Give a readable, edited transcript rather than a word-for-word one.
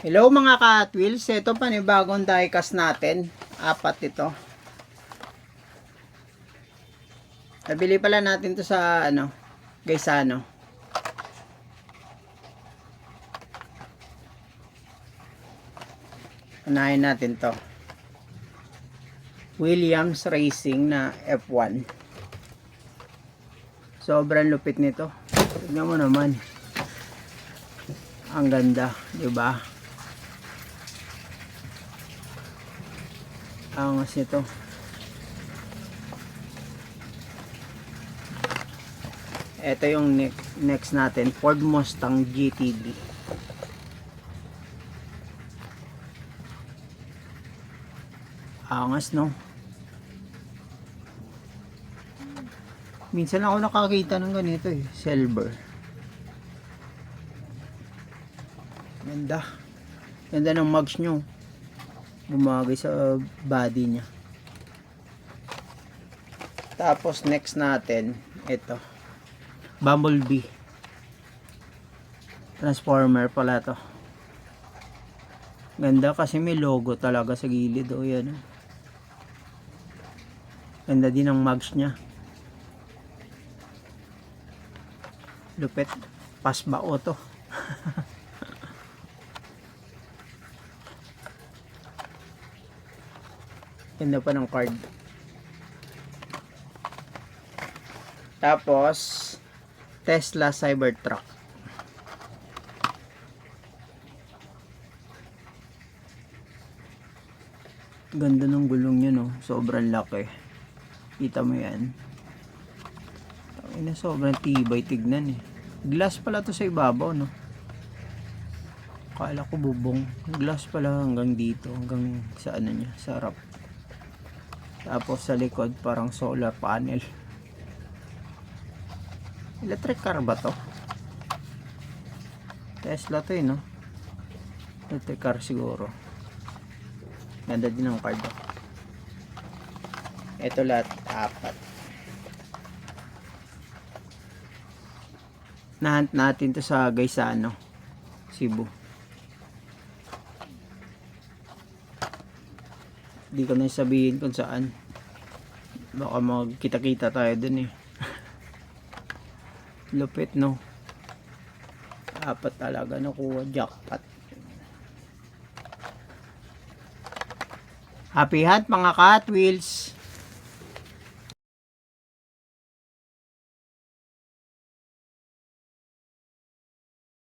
Hello mga ka-Hot Wheels, ito panibagong diecast natin, 4 ito. Nabili pala natin to sa Gaisano. Unahin natin to. Williams Racing na F1. Sobrang lupit nito. Tignan mo naman. Ang ganda, 'di ba? Angas nito. Ito yung next natin, Ford Mustang GTD. Angas, no? Minsan ako nakakita ng ganito eh, silver. Ganda. Ganda ng mugs nyo. Bumagay sa body niya. Tapos next natin, ito. Bumblebee. Transformer pala to. Ganda kasi may logo talaga sa gilid. O yan. Ganda din ang mugs niya. Lupit. Pasbao to. Ganda pa ng card. Tapos Tesla Cybertruck. Ganda ng gulong niya, no? Sobrang laki. Kita mo yan. Sobrang tibay tignan eh. Glass pala to sa ibabaw, no? Kala ko bubong. Glass pala hanggang dito, hanggang sa ano niya, sa harap. Tapos sa likod parang solar panel. Electric car ba to? Tesla to eh, no? Electric car siguro. Ganda din ang card. Ito lahat 4. Nahunt natin to sa Gaisano, Cebu. Di ko na sabihin kung saan. Baka magkita-kita tayo dun eh. Lupit, no? 4 talaga nakuha. Jackpot. Happy hunt mga ka-Hot Wheels!